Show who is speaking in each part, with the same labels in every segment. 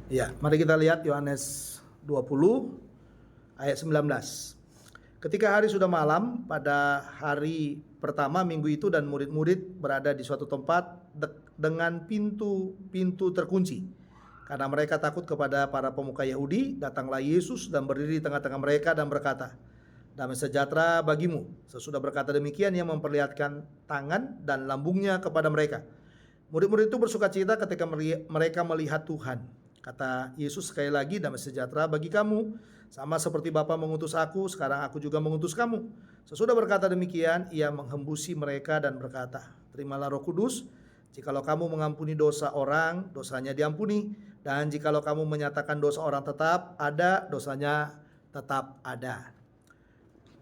Speaker 1: Ya, mari kita lihat Yohanes 20 ayat 19. Ketika hari sudah malam pada hari pertama minggu itu dan murid-murid berada di suatu tempat dengan pintu-pintu terkunci. Karena mereka takut kepada para pemuka Yahudi, datanglah Yesus dan berdiri di tengah-tengah mereka dan berkata, "Damai sejahtera bagimu." Sesudah berkata demikian, ia memperlihatkan tangan dan lambungnya kepada mereka. Murid-murid itu bersukacita ketika mereka melihat Tuhan. Kata Yesus sekali lagi, "Damai sejahtera bagi kamu. Sama seperti Bapa mengutus aku, sekarang aku juga mengutus kamu." Sesudah berkata demikian, ia menghembusi mereka dan berkata, "Terimalah Roh Kudus. Jikalau kamu mengampuni dosa orang, dosanya diampuni. Dan jikalau kamu menyatakan dosa orang tetap ada, dosanya tetap ada."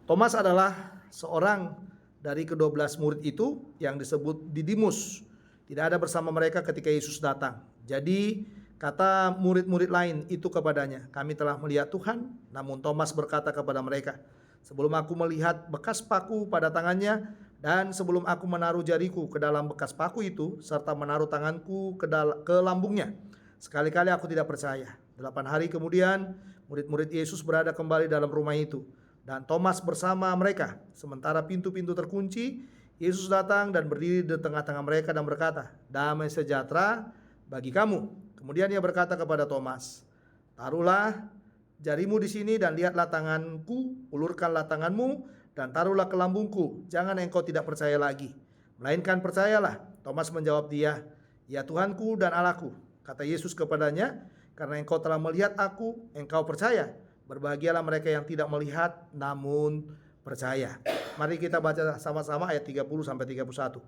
Speaker 1: Thomas adalah seorang dari ke-12 murid itu yang disebut Didimus. Tidak ada bersama mereka ketika Yesus datang. Jadi kata murid-murid lain itu kepadanya, "Kami telah melihat Tuhan." Namun Thomas berkata kepada mereka, "Sebelum aku melihat bekas paku pada tangannya, dan sebelum aku menaruh jariku ke dalam bekas paku itu, serta menaruh tanganku ke lambungnya, sekali-kali aku tidak percaya." 8 hari kemudian, murid-murid Yesus berada kembali dalam rumah itu, dan Thomas bersama mereka. Sementara pintu-pintu terkunci, Yesus datang dan berdiri di tengah-tengah mereka dan berkata, "Damai sejahtera bagi kamu." Kemudian ia berkata kepada Thomas, "Taruhlah jarimu di sini dan lihatlah tanganku, ulurkanlah tanganmu dan taruhlah ke lambungku. Jangan engkau tidak percaya lagi, melainkan percayalah." Thomas menjawab dia, "Ya Tuhanku dan Allahku." Kata Yesus kepadanya, "Karena engkau telah melihat aku, engkau percaya. Berbahagialah mereka yang tidak melihat namun percaya." Mari kita baca sama-sama ayat 30 sampai 31.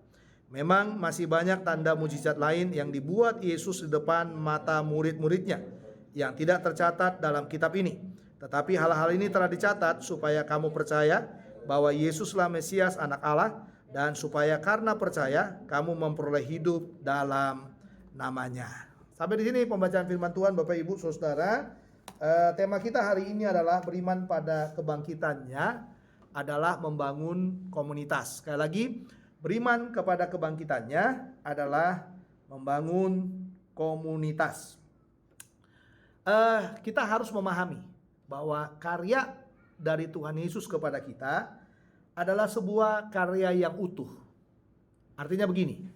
Speaker 1: Memang masih banyak tanda mujizat lain yang dibuat Yesus di depan mata murid-muridnya yang tidak tercatat dalam kitab ini. Tetapi hal-hal ini telah dicatat supaya kamu percaya bahwa Yesuslah Mesias, Anak Allah, dan supaya karena percaya kamu memperoleh hidup dalam namanya. Sampai di sini pembacaan firman Tuhan, Bapak Ibu Saudara. Tema kita hari ini adalah beriman pada kebangkitannya adalah membangun komunitas. Sekali lagi, beriman kepada kebangkitannya adalah membangun komunitas. Kita harus memahami bahwa karya dari Tuhan Yesus kepada kita adalah sebuah karya yang utuh. Artinya begini,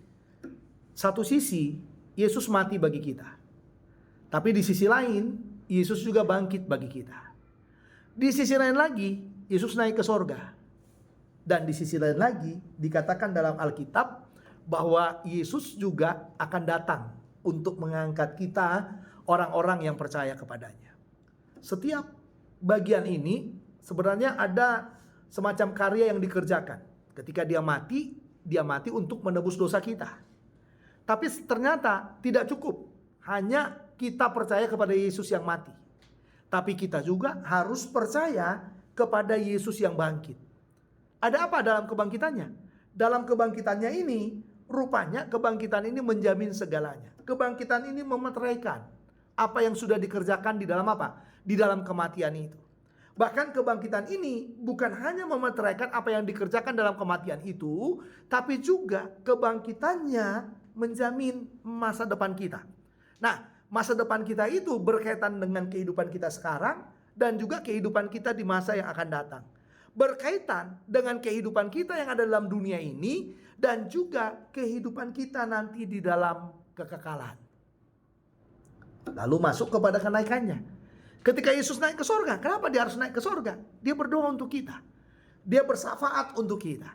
Speaker 1: satu sisi Yesus mati bagi kita, tapi di sisi lain Yesus juga bangkit bagi kita. Di sisi lain lagi Yesus naik ke sorga. Dan di sisi lain lagi dikatakan dalam Alkitab bahwa Yesus juga akan datang untuk mengangkat kita, orang-orang yang percaya kepadanya. Setiap bagian ini sebenarnya ada semacam karya yang dikerjakan. Ketika dia mati untuk menebus dosa kita. Tapi ternyata tidak cukup hanya kita percaya kepada Yesus yang mati. Tapi kita juga harus percaya kepada Yesus yang bangkit. Ada apa dalam kebangkitannya? Dalam kebangkitannya ini, rupanya kebangkitan ini menjamin segalanya. Kebangkitan ini memeteraikan apa yang sudah dikerjakan di dalam apa? Di dalam kematian itu. Bahkan kebangkitan ini bukan hanya memeteraikan apa yang dikerjakan dalam kematian itu, tapi juga kebangkitannya menjamin masa depan kita. Nah, masa depan kita itu berkaitan dengan kehidupan kita sekarang dan juga kehidupan kita di masa yang akan datang. Berkaitan dengan kehidupan kita yang ada dalam dunia ini dan juga kehidupan kita nanti di dalam kekekalan. Lalu masuk kepada kenaikannya. Ketika Yesus naik ke sorga, kenapa dia harus naik ke sorga? Dia berdoa untuk kita. Dia bersyafaat untuk kita.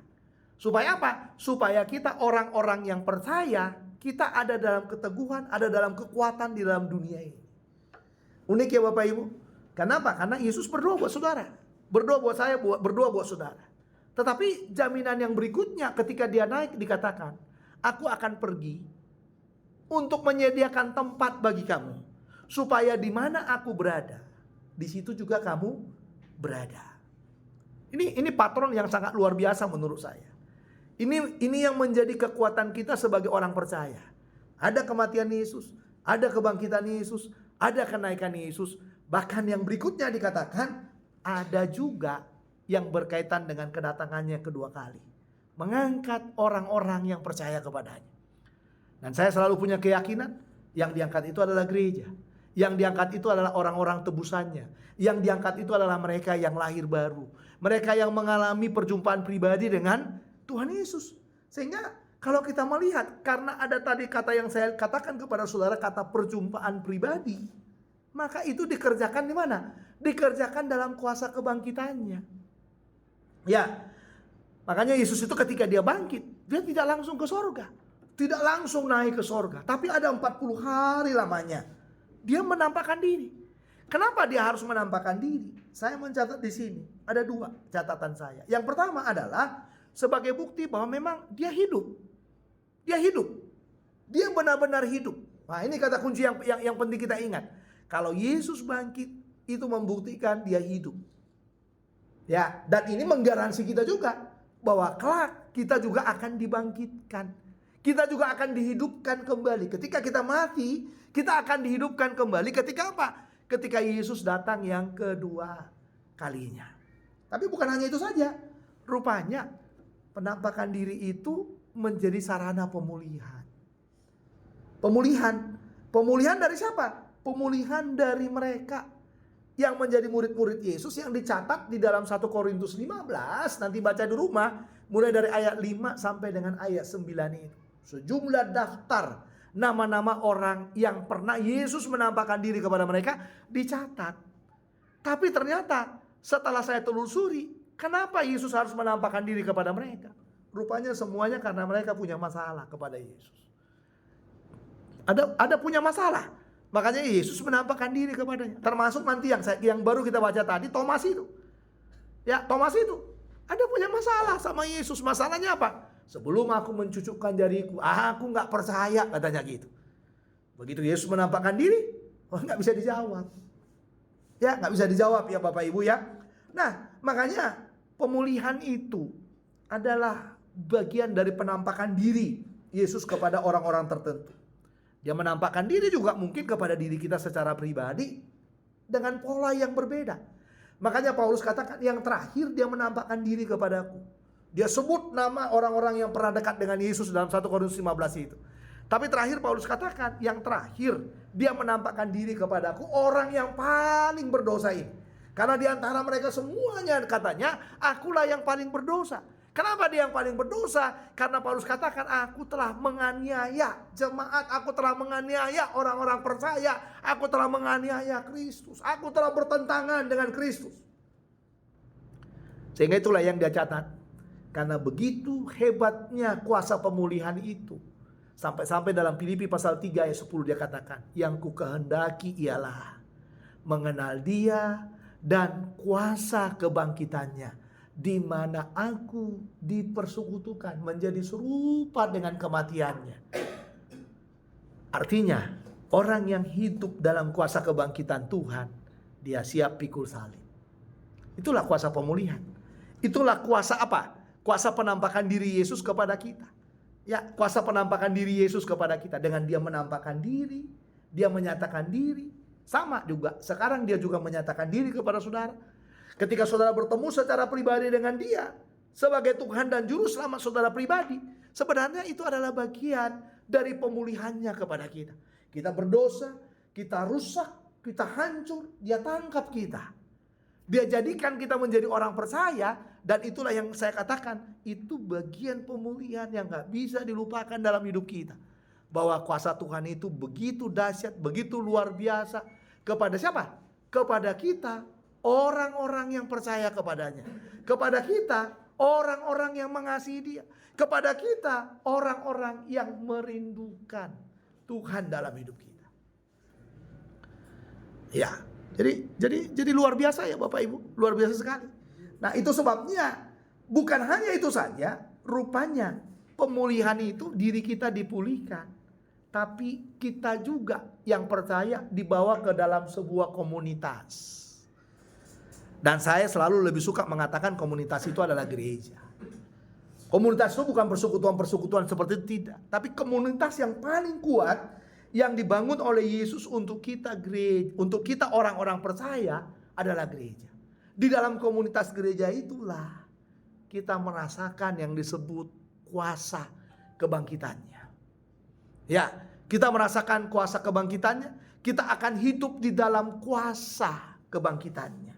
Speaker 1: Supaya apa? Supaya kita orang-orang yang percaya, kita ada dalam keteguhan, ada dalam kekuatan di dalam dunia ini. Unik ya Bapak Ibu. Kenapa? Karena Yesus berdoa buat saudara. Berdoa buat saya, berdoa buat saudara. Tetapi jaminan yang berikutnya ketika dia naik dikatakan, "Aku akan pergi untuk menyediakan tempat bagi kamu. Supaya di mana aku berada, di situ juga kamu berada." Ini patron yang sangat luar biasa menurut saya. Ini yang menjadi kekuatan kita sebagai orang percaya. Ada kematian Yesus, ada kebangkitan Yesus, ada kenaikan Yesus. Bahkan yang berikutnya dikatakan ada juga yang berkaitan dengan kedatangannya kedua kali. Mengangkat orang-orang yang percaya kepadanya. Dan saya selalu punya keyakinan yang diangkat itu adalah gereja. Yang diangkat itu adalah orang-orang tebusannya. Yang diangkat itu adalah mereka yang lahir baru. Mereka yang mengalami perjumpaan pribadi dengan Tuhan Yesus. Sehingga kalau kita melihat, karena ada tadi kata yang saya katakan kepada saudara, kata perjumpaan pribadi, maka itu dikerjakan di mana? Dikerjakan dalam kuasa kebangkitannya. Ya, makanya Yesus itu ketika dia bangkit, dia tidak langsung ke sorga. Tidak langsung naik ke sorga. Tapi ada 40 hari lamanya dia menampakkan diri. Kenapa dia harus menampakkan diri? Saya mencatat di sini. Ada 2 catatan saya. Yang pertama adalah sebagai bukti bahwa memang dia hidup. Dia hidup. Dia benar-benar hidup. Nah, ini kata kunci yang penting kita ingat. Kalau Yesus bangkit, itu membuktikan dia hidup. Ya, dan ini menggaransi kita juga bahwa kelak kita juga akan dibangkitkan. Kita juga akan dihidupkan kembali. Ketika kita mati, kita akan dihidupkan kembali ketika apa? Ketika Yesus datang yang kedua kalinya. Tapi bukan hanya itu saja. Rupanya penampakan diri itu menjadi sarana pemulihan. Pemulihan dari siapa? Pemulihan dari mereka yang menjadi murid-murid Yesus yang dicatat di dalam 1 Korintus 15. Nanti baca di rumah. Mulai dari ayat 5 sampai dengan ayat 9 itu. Sejumlah daftar nama-nama orang yang pernah Yesus menampakkan diri kepada mereka dicatat. Tapi ternyata setelah saya telusuri, kenapa Yesus harus menampakkan diri kepada mereka? Rupanya semuanya karena mereka punya masalah kepada Yesus. Ada punya masalah. Makanya Yesus menampakkan diri kepadanya. Termasuk nanti yang baru kita baca tadi, Thomas itu. Ya, Thomas itu ada punya masalah sama Yesus. Masalahnya apa? Sebelum aku mencucukkan jariku, aku gak percaya, katanya gitu. Begitu Yesus menampakkan diri, gak bisa dijawab. Ya, gak bisa dijawab ya Bapak Ibu ya. Nah, makanya pemulihan itu adalah bagian dari penampakan diri Yesus kepada orang-orang tertentu. Dia menampakkan diri juga mungkin kepada diri kita secara pribadi dengan pola yang berbeda. Makanya Paulus katakan yang terakhir dia menampakkan diri kepadaku. Dia sebut nama orang-orang yang pernah dekat dengan Yesus dalam 1 Korintus 15 itu. Tapi terakhir Paulus katakan, yang terakhir dia menampakkan diri kepadaku orang yang paling berdosa ini. Karena di antara mereka semuanya katanya, akulah yang paling berdosa. Kenapa dia yang paling berdosa? Karena Paulus katakan, aku telah menganiaya jemaat, aku telah menganiaya orang-orang percaya, aku telah menganiaya Kristus, aku telah bertentangan dengan Kristus. Sehingga itulah yang dia catat. Karena begitu hebatnya kuasa pemulihan itu. Sampai dalam Filipi pasal 3 ayat 10 dia katakan, yang ku kehendaki ialah mengenal dia dan kuasa kebangkitannya, di mana aku dipersekutukan menjadi serupa dengan kematiannya. Artinya orang yang hidup dalam kuasa kebangkitan Tuhan, dia siap pikul salib. Itulah kuasa pemulihan. Itulah kuasa apa? Kuasa penampakan diri Yesus kepada kita. Ya, kuasa penampakan diri Yesus kepada kita. Dengan dia menampakkan diri, dia menyatakan diri. Sama juga, sekarang dia juga menyatakan diri kepada saudara. Ketika saudara bertemu secara pribadi dengan dia, sebagai Tuhan dan Juru Selamat saudara pribadi, sebenarnya itu adalah bagian dari pemulihannya kepada kita. Kita berdosa, kita rusak, kita hancur, dia tangkap kita. Dia jadikan kita menjadi orang percaya. Dan itulah yang saya katakan, itu bagian pemulihan yang gak bisa dilupakan dalam hidup kita. Bahwa kuasa Tuhan itu begitu dahsyat, begitu luar biasa. Kepada siapa? Kepada kita, orang-orang yang percaya kepadanya. Kepada kita, orang-orang yang mengasihi dia. Kepada kita, orang-orang yang merindukan Tuhan dalam hidup kita. Ya, jadi luar biasa ya Bapak Ibu, luar biasa sekali. Nah, itu sebabnya bukan hanya itu saja, rupanya pemulihan itu diri kita dipulihkan, tapi kita juga yang percaya dibawa ke dalam sebuah komunitas. Dan saya selalu lebih suka mengatakan komunitas itu adalah gereja. Komunitas itu bukan persekutuan-persekutuan seperti itu, tidak, tapi komunitas yang paling kuat yang dibangun oleh Yesus untuk kita gereja, untuk kita orang-orang percaya adalah gereja. Di dalam komunitas gereja itulah kita merasakan yang disebut kuasa kebangkitannya. Ya, kita merasakan kuasa kebangkitannya, kita akan hidup di dalam kuasa kebangkitannya.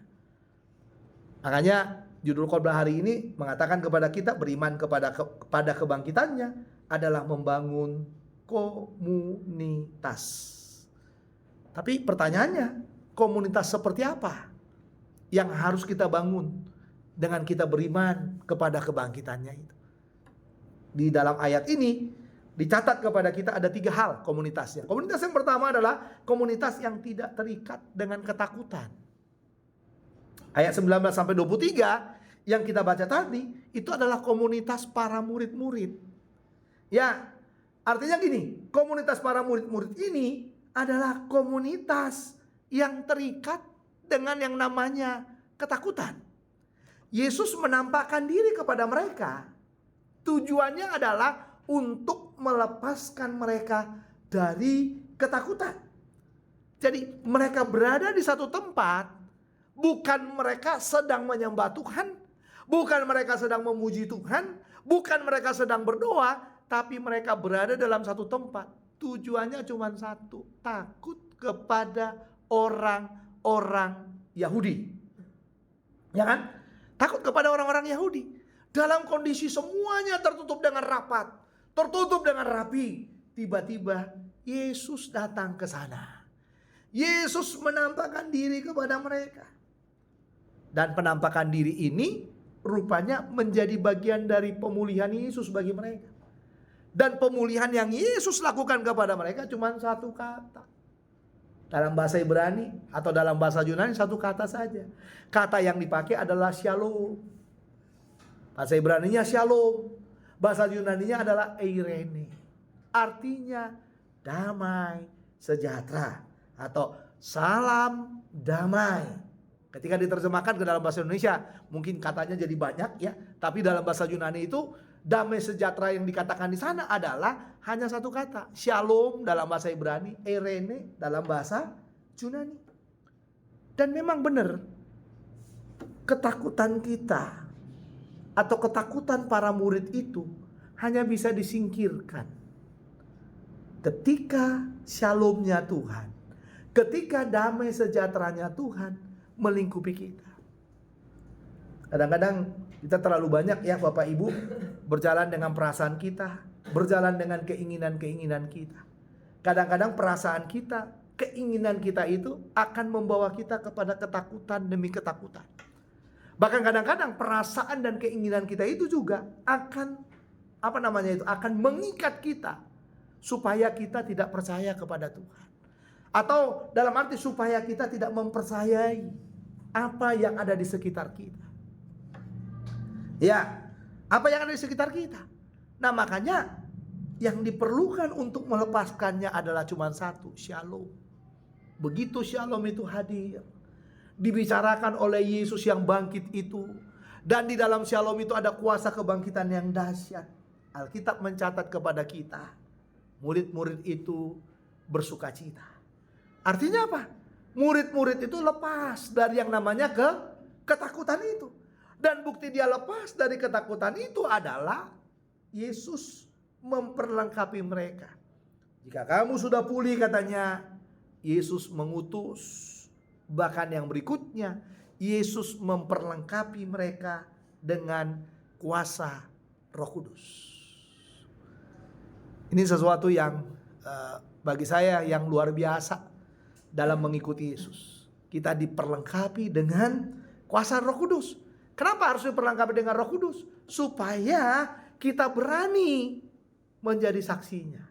Speaker 1: Makanya judul khotbah hari ini mengatakan kepada kita beriman kepada kebangkitannya adalah membangun komunitas. Tapi pertanyaannya, komunitas seperti apa yang harus kita bangun dengan kita beriman kepada kebangkitannya itu? Di dalam ayat ini dicatat kepada kita ada 3 hal komunitasnya. Komunitas yang pertama adalah komunitas yang tidak terikat dengan ketakutan. Ayat 19 sampai 23 yang kita baca tadi itu adalah komunitas para murid-murid. Ya, artinya gini, komunitas para murid-murid ini adalah komunitas yang terikat dengan yang namanya ketakutan. Yesus menampakkan diri kepada mereka. Tujuannya adalah untuk melepaskan mereka dari ketakutan. Jadi mereka berada di satu tempat, bukan mereka sedang menyembah Tuhan, bukan mereka sedang memuji Tuhan, bukan mereka sedang berdoa, tapi mereka berada dalam satu tempat. Tujuannya cuma satu, takut kepada orang-orang Yahudi. Ya kan? Takut kepada orang-orang Yahudi. Dalam kondisi semuanya tertutup dengan rapat, tertutup dengan rapi, tiba-tiba Yesus datang ke sana. Yesus menampakkan diri kepada mereka. Dan penampakan diri ini rupanya menjadi bagian dari pemulihan Yesus bagi mereka. Dan pemulihan yang Yesus lakukan kepada mereka cuma satu kata. Dalam bahasa Ibrani atau dalam bahasa Yunani satu kata saja. Kata yang dipakai adalah shalom. Bahasa Ibraninya shalom. Bahasa Yunaninya adalah eirene. Artinya damai sejahtera atau salam damai. Ketika diterjemahkan ke dalam bahasa Indonesia mungkin katanya jadi banyak ya. Tapi dalam bahasa Yunani itu damai sejahtera yang dikatakan di sana adalah hanya satu kata. Shalom dalam bahasa Ibrani, eirene dalam bahasa Yunani. Dan memang benar ketakutan kita atau ketakutan para murid itu hanya bisa disingkirkan ketika shalomnya Tuhan, ketika damai sejahteranya Tuhan melingkupi kita. Kadang-kadang kita terlalu banyak ya Bapak Ibu berjalan dengan perasaan kita, berjalan dengan keinginan-keinginan kita. Kadang-kadang perasaan kita, keinginan kita itu akan membawa kita kepada ketakutan demi ketakutan. Bahkan kadang-kadang perasaan dan keinginan kita itu juga akan akan mengikat kita supaya kita tidak percaya kepada Tuhan. Atau dalam arti supaya kita tidak mempercayai apa yang ada di sekitar kita. Ya, apa yang ada di sekitar kita. Nah, makanya yang diperlukan untuk melepaskannya adalah cuma satu, shalom. Begitu shalom itu hadir, dibicarakan oleh Yesus yang bangkit itu, dan di dalam shalom itu ada kuasa kebangkitan yang dahsyat. Alkitab mencatat kepada kita, murid-murid itu bersuka cita. Artinya apa? Murid-murid itu lepas dari yang namanya ketakutan itu. Dan bukti dia lepas dari ketakutan itu adalah Yesus memperlengkapi mereka. Jika kamu sudah pulih katanya, Yesus mengutus. Bahkan yang berikutnya, Yesus memperlengkapi mereka dengan kuasa Roh Kudus. Ini sesuatu yang bagi saya yang luar biasa dalam mengikuti Yesus. Kita diperlengkapi dengan kuasa Roh Kudus. Kenapa harus diperlengkapi dengan Roh Kudus? Supaya kita berani menjadi saksinya.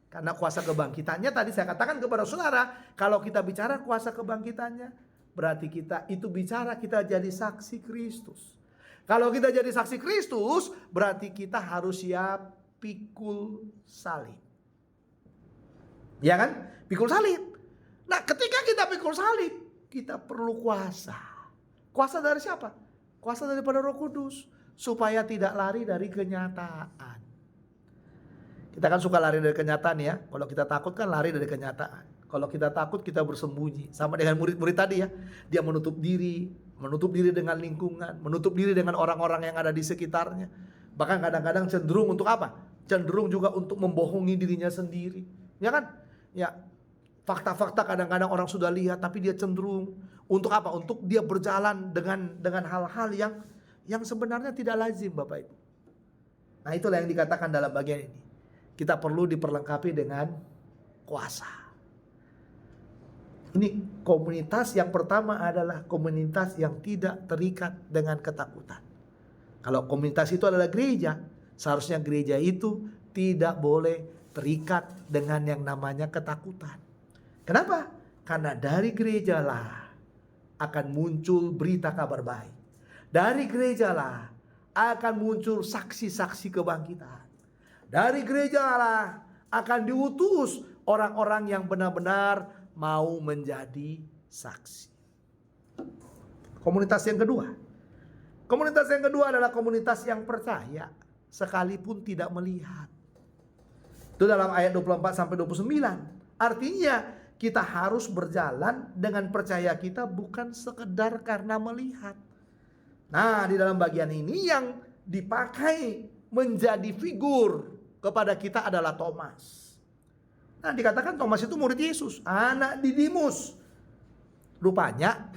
Speaker 1: Karena kuasa kebangkitannya tadi saya katakan kepada saudara, kalau kita bicara kuasa kebangkitannya, berarti kita itu bicara kita jadi saksi Kristus. Kalau kita jadi saksi Kristus, berarti kita harus siap pikul salib. Ya kan? Pikul salib. Nah, ketika kita pikul salib, kita perlu kuasa. Kuasa dari siapa? Kuasa daripada Roh Kudus, supaya tidak lari dari kenyataan. Kita kan suka lari dari kenyataan ya. Kalau kita takut kan lari dari kenyataan. Kalau kita takut kita bersembunyi. Sama dengan murid-murid tadi ya. Dia menutup diri dengan lingkungan, menutup diri dengan orang-orang yang ada di sekitarnya. Bahkan kadang-kadang cenderung untuk apa? Cenderung juga untuk membohongi dirinya sendiri. Ya kan? Ya. fakta-fakta kadang-kadang orang sudah lihat, tapi dia cenderung untuk apa? Untuk dia berjalan dengan hal-hal yang sebenarnya tidak lazim, Bapak Ibu. Nah, itulah yang dikatakan dalam bagian ini. Kita perlu diperlengkapi dengan kuasa. Ini komunitas yang pertama adalah komunitas yang tidak terikat dengan ketakutan. Kalau komunitas itu adalah gereja, seharusnya gereja itu tidak boleh terikat dengan yang namanya ketakutan. Kenapa? Karena dari gerejalah akan muncul berita kabar baik. Dari gerejalah akan muncul saksi-saksi kebangkitan. Dari gerejalah akan diutus orang-orang yang benar-benar mau menjadi saksi. Komunitas yang kedua. Komunitas yang kedua adalah komunitas yang percaya sekalipun tidak melihat. Itu dalam ayat 24 sampai 29. Artinya kita harus berjalan dengan percaya kita bukan sekedar karena melihat. Nah, di dalam bagian ini yang dipakai menjadi figur kepada kita adalah Thomas. Nah, dikatakan Thomas itu murid Yesus, anak Didimus. Rupanya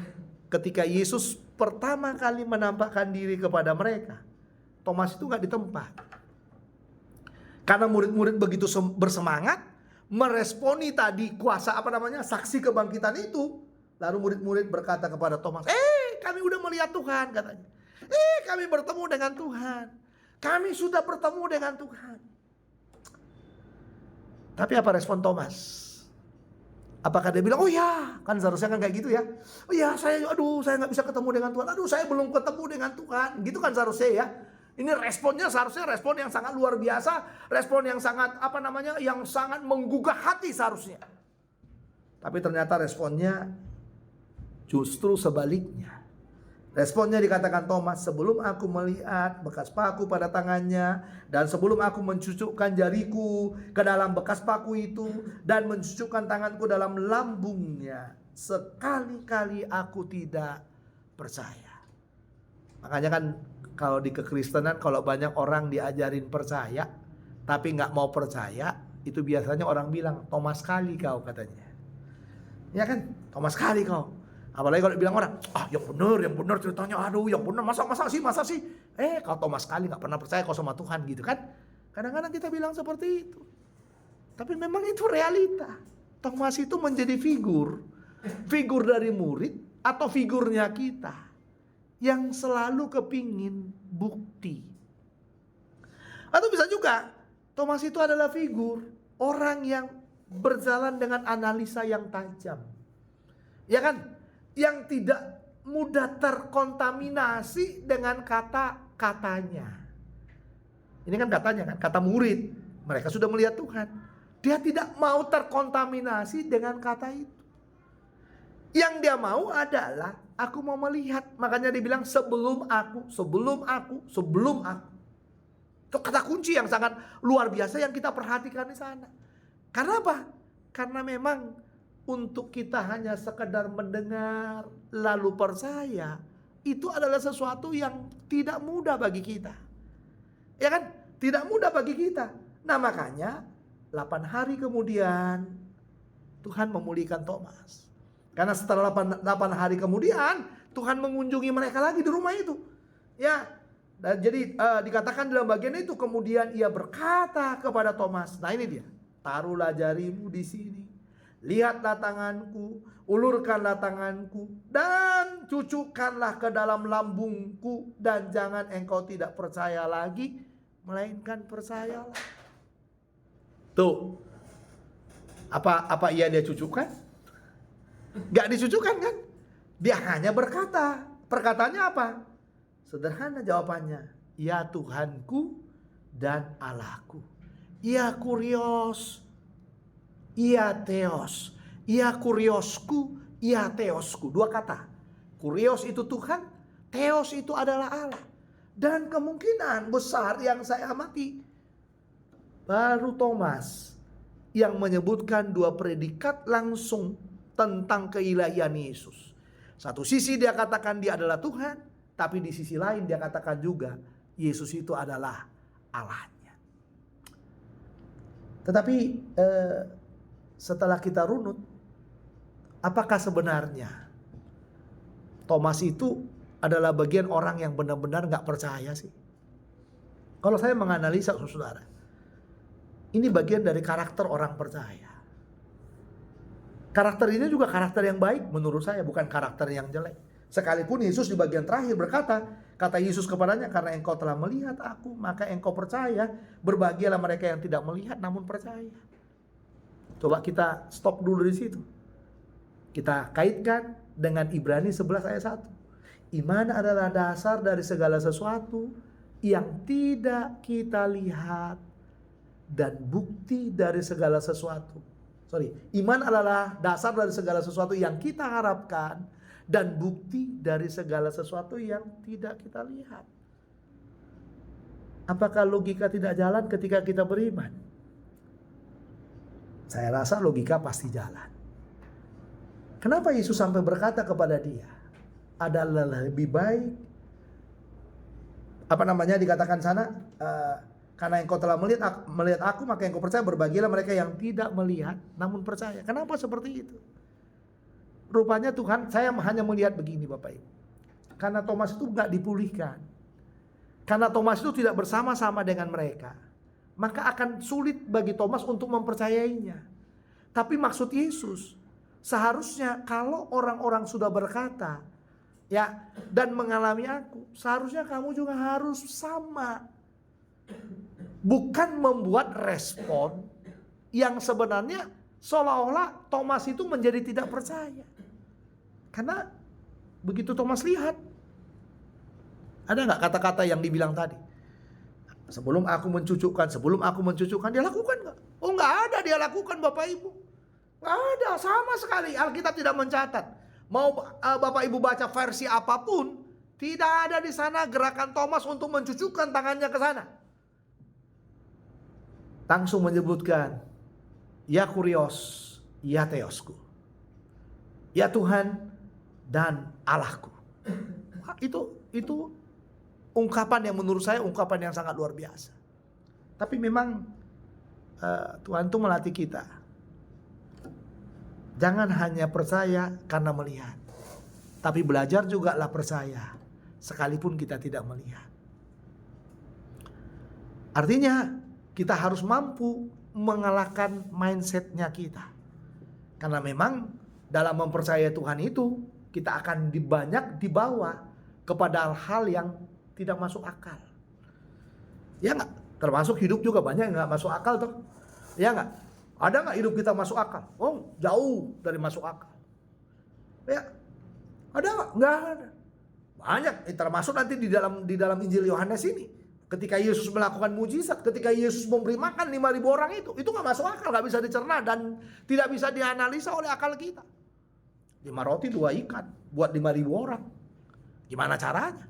Speaker 1: ketika Yesus pertama kali menampakkan diri kepada mereka, Thomas itu gak di tempat. Karena murid-murid begitu bersemangat meresponi tadi kuasa saksi kebangkitan itu. Lalu murid-murid berkata kepada Thomas, kami udah melihat Tuhan, katanya. Kami bertemu dengan Tuhan. Kami sudah bertemu dengan Tuhan. Tapi apa respon Thomas? Apakah dia bilang, oh ya, kan seharusnya kan kayak gitu ya. Oh ya, saya gak bisa ketemu dengan Tuhan. Saya belum ketemu dengan Tuhan. Gitu kan seharusnya ya. Ini responnya seharusnya respon yang sangat luar biasa, respon yang sangat yang sangat menggugah hati seharusnya. Tapi ternyata responnya justru sebaliknya. Responnya dikatakan Thomas, sebelum aku melihat bekas paku pada tangannya dan sebelum aku mencucukkan jariku ke dalam bekas paku itu dan mencucukkan tanganku dalam lambungnya, sekali-kali aku tidak percaya. Makanya kan kalau di kekristenan, kalau banyak orang diajarin percaya tapi gak mau percaya, itu biasanya orang bilang, Thomas sekali kau, katanya. Ya kan, Thomas sekali kau. Apalagi kalau bilang orang, yang benar ceritanya, yang benar, masa sih. Kau Thomas sekali, gak pernah percaya kau sama Tuhan, gitu kan. Kadang-kadang kita bilang seperti itu. Tapi memang itu realita. Thomas itu menjadi figur dari murid atau figurnya kita yang selalu kepingin bukti. Atau bisa juga Thomas itu adalah figur orang yang berjalan dengan analisa yang tajam. Ya kan? Yang tidak mudah terkontaminasi dengan kata-katanya. Ini kan katanya kan, kata murid. Mereka sudah melihat Tuhan. Dia tidak mau terkontaminasi dengan kata itu. Yang dia mau adalah aku mau melihat. Makanya dia bilang sebelum aku. Itu kata kunci yang sangat luar biasa yang kita perhatikan di sana. Karena apa? Karena memang untuk kita hanya sekedar mendengar lalu percaya, itu adalah sesuatu yang tidak mudah bagi kita. Ya kan? Tidak mudah bagi kita. Nah, makanya 8 hari kemudian Tuhan memulihkan Thomas. Karena setelah 8 hari kemudian Tuhan mengunjungi mereka lagi di rumah itu. Ya. Dan jadi dikatakan dalam bagian itu kemudian ia berkata kepada Thomas, nah ini dia, taruhlah jarimu di sini, lihatlah tanganku, ulurkanlah tanganku, dan cucukkanlah ke dalam lambungku, dan jangan engkau tidak percaya lagi, melainkan percayalah. Tuh, apa dia cucukkan? Gak dicucukkan kan? Dia hanya berkata. Perkataannya apa? Sederhana jawabannya. Ya Tuhanku dan Allahku. Ya Kurios. Ya Theos. Ya Kuriosku. Ya Theosku. 2 kata. Kurios itu Tuhan. Theos itu adalah Allah. Dan kemungkinan besar yang saya amati, baru Thomas yang menyebutkan 2 predikat langsung tentang keilahian Yesus. Satu sisi dia katakan dia adalah Tuhan, tapi di sisi lain dia katakan juga Yesus itu adalah Allahnya. Tetapi setelah kita runut, apakah sebenarnya Thomas itu adalah bagian orang yang benar-benar gak percaya sih? Kalau saya menganalisa saudara, ini bagian dari karakter orang percaya. Karakter ini juga karakter yang baik menurut saya, bukan karakter yang jelek. Sekalipun Yesus di bagian terakhir berkata, kata Yesus kepadanya, karena engkau telah melihat aku, maka engkau percaya. Berbahagialah mereka yang tidak melihat namun percaya. Coba kita stop dulu di situ. Kita kaitkan dengan Ibrani 11 ayat 1. Iman adalah dasar dari segala sesuatu yang tidak kita lihat dan bukti dari segala sesuatu. Iman adalah dasar dari segala sesuatu yang kita harapkan dan bukti dari segala sesuatu yang tidak kita lihat. Apakah logika tidak jalan ketika kita beriman? Saya rasa logika pasti jalan. Kenapa Yesus sampai berkata kepada dia, adalah lebih baik, dikatakan sana, karena engkau telah melihat aku, maka engkau percaya. Berbahagialah mereka yang tidak melihat namun percaya. Kenapa seperti itu? Rupanya Tuhan, saya hanya melihat begini Bapak Ibu. Karena Thomas itu gak dipulihkan, karena Thomas itu tidak bersama-sama dengan mereka, maka akan sulit bagi Thomas untuk mempercayainya. Tapi maksud Yesus, seharusnya kalau orang-orang sudah berkata, ya, dan mengalami aku, seharusnya kamu juga harus sama. Bukan membuat respon yang sebenarnya seolah-olah Thomas itu menjadi tidak percaya. Karena begitu Thomas lihat, ada gak kata-kata yang dibilang tadi? Sebelum aku mencucukkan, dia lakukan gak? Oh gak ada dia lakukan Bapak Ibu. Gak ada, sama sekali. Alkitab tidak mencatat. Mau Bapak Ibu baca versi apapun, tidak ada di sana gerakan Thomas untuk mencucukkan tangannya ke sana. Langsung menyebutkan, ya Kurios, ya Theosku, ya Tuhan dan Allahku. Itu ungkapan yang menurut saya ungkapan yang sangat luar biasa. Tapi memang Tuhan itu melatih kita, jangan hanya percaya karena melihat, tapi belajar juga lah percaya sekalipun kita tidak melihat. Artinya kita harus mampu mengalahkan mindsetnya kita. Karena memang dalam mempercayai Tuhan itu, kita akan banyak dibawa kepada hal yang tidak masuk akal. Ya enggak? Termasuk hidup juga banyak yang enggak masuk akal toh. Ya enggak? Ada enggak hidup kita masuk akal? Oh, jauh dari masuk akal. Ya. Ada enggak? Enggak ada. Banyak, termasuk nanti di dalam Injil Yohanes ini. Ketika Yesus melakukan mujizat, ketika Yesus memberi makan 5.000 orang itu gak masuk akal, gak bisa dicerna dan tidak bisa dianalisa oleh akal kita. 5 roti 2 ikan buat 5.000 orang. Gimana caranya?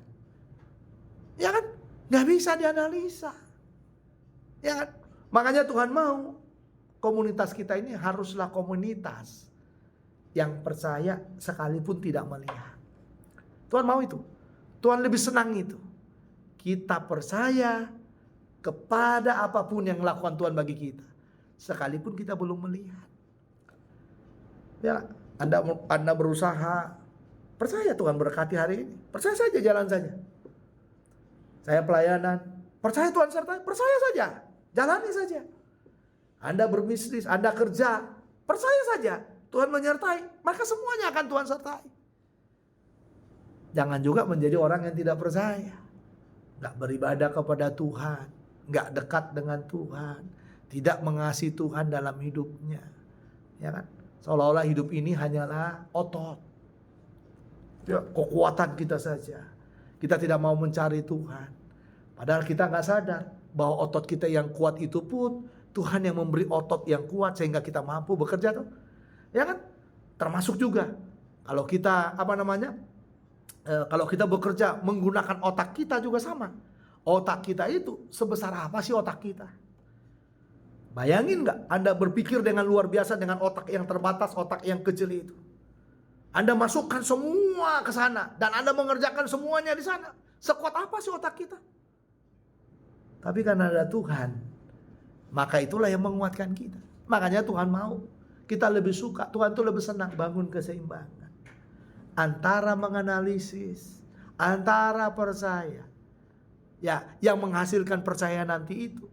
Speaker 1: Ya kan? Gak bisa dianalisa. Ya kan? Makanya Tuhan mau komunitas kita ini haruslah komunitas yang percaya sekalipun tidak melihat. Tuhan mau itu. Tuhan lebih senang itu. Kita percaya kepada apapun yang lakukan Tuhan bagi kita, sekalipun kita belum melihat. Ya, Anda berusaha, percaya Tuhan berkati hari ini, percaya saja, jalan saja. Saya pelayanan, percaya Tuhan sertai, percaya saja, jalani saja. Anda berbisnis, Anda kerja, percaya saja Tuhan menyertai, maka semuanya akan Tuhan sertai. Jangan juga menjadi orang yang tidak percaya, gak beribadah kepada Tuhan, gak dekat dengan Tuhan, tidak mengasihi Tuhan dalam hidupnya, ya kan? Seolah-olah hidup ini hanyalah otot, ya, kekuatan kita saja. Kita tidak mau mencari Tuhan, padahal kita gak sadar bahwa otot kita yang kuat itu pun Tuhan yang memberi otot yang kuat sehingga kita mampu bekerja tuh, ya kan? Termasuk juga kalau kita kalau kita bekerja menggunakan otak kita juga sama. Otak kita itu sebesar apa sih otak kita? Bayangin gak Anda berpikir dengan luar biasa dengan otak yang terbatas, otak yang kecil itu. Anda masukkan semua ke sana dan Anda mengerjakan semuanya di sana. Sekuat apa sih otak kita? Tapi karena ada Tuhan, maka itulah yang menguatkan kita. Makanya Tuhan mau kita lebih suka, Tuhan tuh lebih senang bangun keseimbangan antara menganalisis, antara percaya. Ya, yang menghasilkan percaya nanti itu,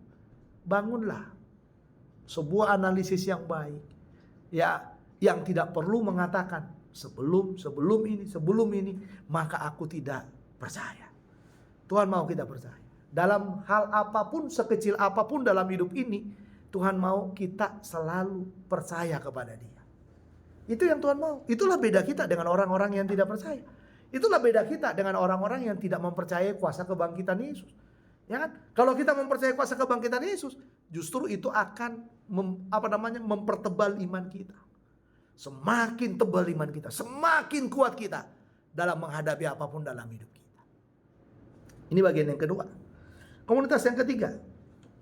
Speaker 1: bangunlah sebuah analisis yang baik. Ya, yang tidak perlu mengatakan sebelum ini, maka aku tidak percaya. Tuhan mau kita percaya. Dalam hal apapun, sekecil apapun dalam hidup ini, Tuhan mau kita selalu percaya kepada Dia. Itu yang Tuhan mau. Itulah beda kita dengan orang-orang yang tidak percaya. Itulah beda kita dengan orang-orang yang tidak mempercayai kuasa kebangkitan Yesus. Ya kan? Kalau kita mempercayai kuasa kebangkitan Yesus, justru itu akan mempertebal iman kita. Semakin tebal iman kita, semakin kuat kita dalam menghadapi apapun dalam hidup kita. Ini bagian yang kedua. Komunitas yang ketiga.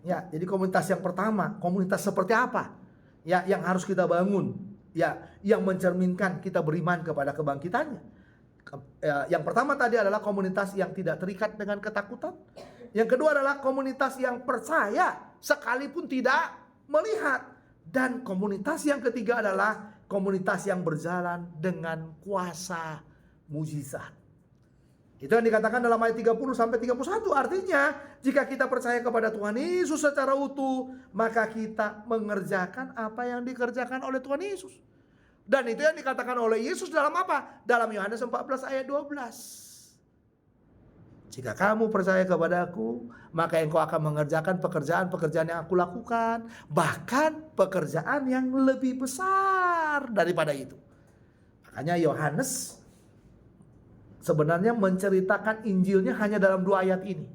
Speaker 1: Ya, jadi komunitas yang pertama, komunitas seperti apa? Ya, yang harus kita bangun. Ya, yang mencerminkan kita beriman kepada kebangkitannya. Yang pertama tadi adalah komunitas yang tidak terikat dengan ketakutan. Yang kedua adalah komunitas yang percaya sekalipun tidak melihat. Dan komunitas yang ketiga adalah komunitas yang berjalan dengan kuasa mujizat. Itu yang dikatakan dalam ayat 30 sampai 31. Artinya, jika kita percaya kepada Tuhan Yesus secara utuh, maka kita mengerjakan apa yang dikerjakan oleh Tuhan Yesus. Dan itu yang dikatakan oleh Yesus dalam apa? Dalam Yohanes 14 ayat 12. Jika kamu percaya kepadaku, maka engkau akan mengerjakan pekerjaan-pekerjaan yang aku lakukan. Bahkan pekerjaan yang lebih besar daripada itu. Makanya Yohanes sebenarnya menceritakan Injilnya hanya dalam 2 ayat ini.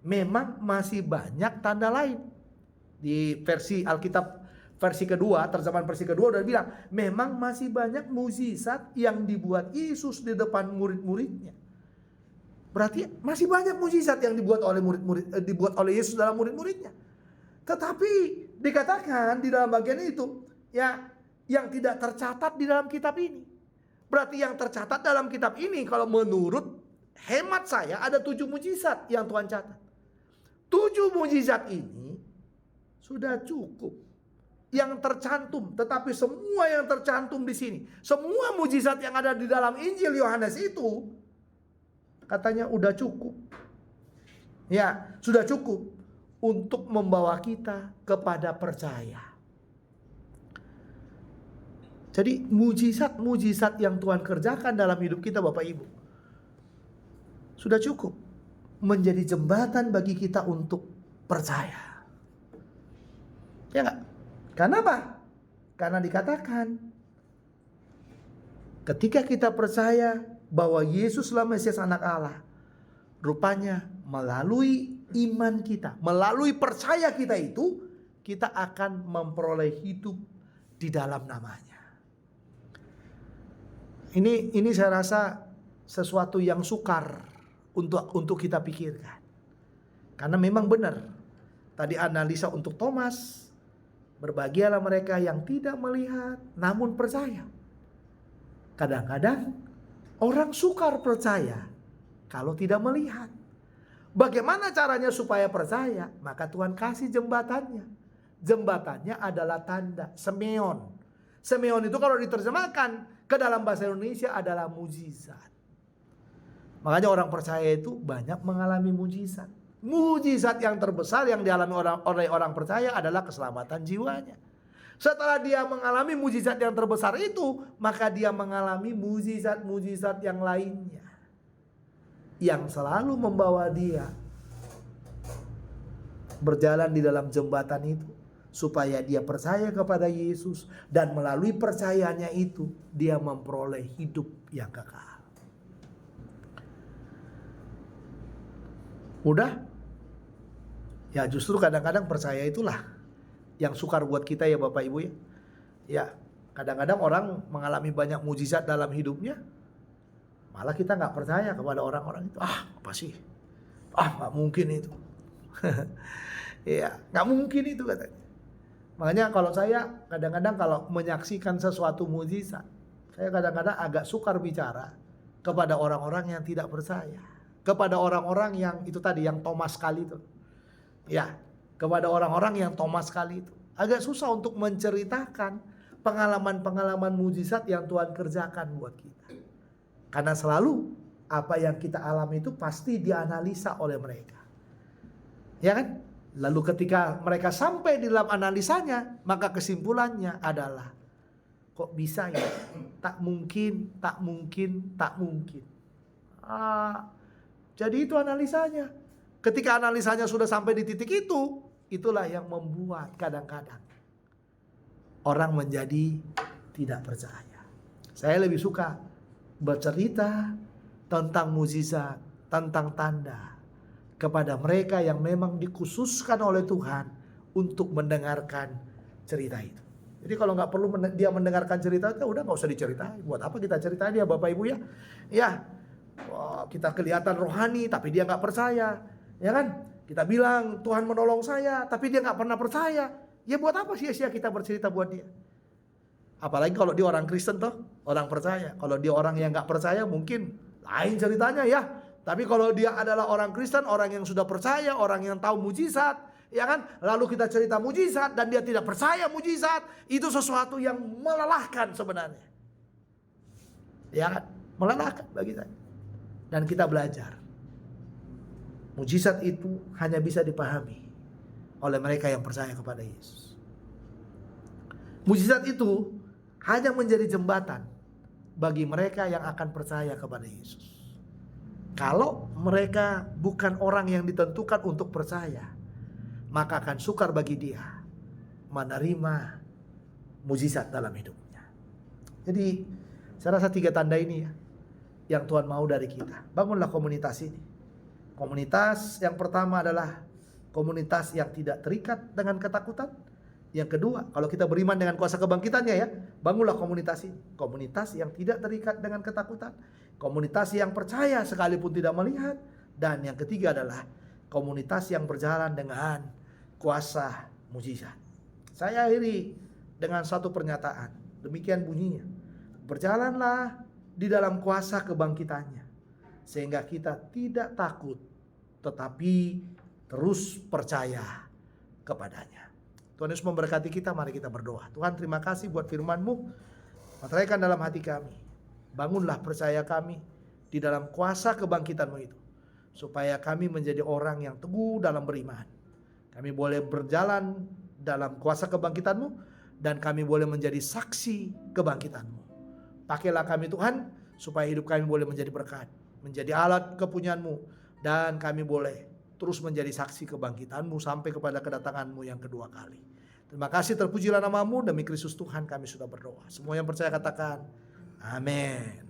Speaker 1: Memang masih banyak tanda lain. Di versi Alkitab versi kedua, terjemahan versi kedua udah bilang, memang masih banyak mukjizat yang dibuat Yesus di depan murid-muridnya. Berarti masih banyak mukjizat yang dibuat oleh Yesus dalam murid-muridnya. Tetapi dikatakan di dalam bagian itu, ya, yang tidak tercatat di dalam kitab ini. Berarti yang tercatat dalam kitab ini, kalau menurut hemat saya, ada 7 mukjizat yang Tuhan catat. 7 mukjizat ini sudah cukup yang tercantum. Tetapi semua yang tercantum di sini, semua mukjizat yang ada di dalam Injil Yohanes itu, katanya udah cukup. Ya, sudah cukup untuk membawa kita kepada percaya. Jadi mujizat-mujizat yang Tuhan kerjakan dalam hidup kita Bapak Ibu, sudah cukup menjadi jembatan bagi kita untuk percaya. Ya enggak? Karena apa? Karena dikatakan ketika kita percaya bahwa Yesuslah Mesias Anak Allah, rupanya melalui iman kita, melalui percaya kita itu, kita akan memperoleh hidup di dalam namanya. Ini saya rasa sesuatu yang sukar untuk kita pikirkan. Karena memang benar. Tadi analisa untuk Thomas, berbahagialah mereka yang tidak melihat namun percaya. Kadang-kadang orang sukar percaya kalau tidak melihat. Bagaimana caranya supaya percaya? Maka Tuhan kasih jembatannya. Jembatannya adalah tanda, semeon. Semeon itu kalau diterjemahkan ke dalam bahasa Indonesia adalah mujizat. Makanya orang percaya itu banyak mengalami mujizat. Mujizat yang terbesar yang dialami oleh orang percaya adalah keselamatan jiwanya. Setelah dia mengalami mujizat yang terbesar itu, maka dia mengalami mujizat-mujizat yang lainnya, yang selalu membawa dia berjalan di dalam jembatan itu, supaya dia percaya kepada Yesus, dan melalui percayanya itu dia memperoleh hidup yang kekal. Mudah? Ya justru kadang-kadang percaya itulah yang sukar buat kita ya Bapak Ibu ya. Ya kadang-kadang orang mengalami banyak mujizat dalam hidupnya, malah kita gak percaya kepada orang-orang itu. Apa sih? Gak mungkin itu. Ya gak mungkin itu katanya. Makanya kalau saya kadang-kadang kalau menyaksikan sesuatu mujizat, saya kadang-kadang agak sukar bicara kepada orang-orang yang tidak percaya. Kepada orang-orang yang itu tadi, yang Thomas sekali itu. Ya, kepada orang-orang yang Thomas sekali itu. Agak susah untuk menceritakan pengalaman-pengalaman mujizat yang Tuhan kerjakan buat kita. Karena selalu apa yang kita alami itu pasti dianalisa oleh mereka. Ya kan? Lalu ketika mereka sampai di dalam analisanya, maka kesimpulannya adalah, kok bisa ya? Tak mungkin, tak mungkin, tak mungkin. Jadi itu analisanya. Ketika analisanya sudah sampai di titik itu, itulah yang membuat kadang-kadang orang menjadi tidak percaya. Saya lebih suka bercerita tentang mujizat, tentang tanda kepada mereka yang memang dikhususkan oleh Tuhan untuk mendengarkan cerita itu. Jadi kalau nggak perlu dia mendengarkan cerita itu, udah nggak usah diceritain. Buat apa kita ceritain dia, Bapak Ibu ya? Ya, kita kelihatan rohani tapi dia nggak percaya, ya kan? Kita bilang Tuhan menolong saya tapi dia nggak pernah percaya. Ya buat apa sia-sia kita bercerita buat dia? Apalagi kalau dia orang Kristen toh, orang percaya. Kalau dia orang yang nggak percaya mungkin lain ceritanya ya. Tapi kalau dia adalah orang Kristen, orang yang sudah percaya, orang yang tahu mujizat, ya kan? Lalu kita cerita mujizat dan dia tidak percaya mujizat, itu sesuatu yang melelahkan sebenarnya. Ya kan? Melelahkan bagi saya. Dan kita belajar. Mujizat itu hanya bisa dipahami oleh mereka yang percaya kepada Yesus. Mujizat itu hanya menjadi jembatan bagi mereka yang akan percaya kepada Yesus. Kalau mereka bukan orang yang ditentukan untuk percaya, maka akan sukar bagi dia menerima mujizat dalam hidupnya. Jadi saya rasa 3 tanda ini ya yang Tuhan mau dari kita. Bangunlah komunitas ini. Komunitas yang pertama adalah komunitas yang tidak terikat dengan ketakutan. Yang kedua, kalau kita beriman dengan kuasa kebangkitannya ya, bangunlah komunitas ini. Komunitas yang tidak terikat dengan ketakutan. Komunitas yang percaya sekalipun tidak melihat. Dan yang ketiga adalah komunitas yang berjalan dengan kuasa mujizat. Saya akhiri dengan satu pernyataan. Demikian bunyinya. Berjalanlah di dalam kuasa kebangkitannya. Sehingga kita tidak takut, tetapi terus percaya kepadanya. Tuhan Yesus memberkati kita, mari kita berdoa. Tuhan, terima kasih buat firman-Mu. Materaikan dalam hati kami. Bangunlah percaya kami di dalam kuasa kebangkitan-Mu itu. Supaya kami menjadi orang yang teguh dalam beriman. Kami boleh berjalan dalam kuasa kebangkitan-Mu. Dan kami boleh menjadi saksi kebangkitan-Mu. Pakailah kami Tuhan, supaya hidup kami boleh menjadi berkat. Menjadi alat kepunyaan-Mu. Dan kami boleh terus menjadi saksi kebangkitan-Mu sampai kepada kedatangan-Mu yang kedua kali. Terima kasih, terpujilah nama-Mu. Demi Kristus Tuhan kami sudah berdoa. Semua yang percaya katakan amin.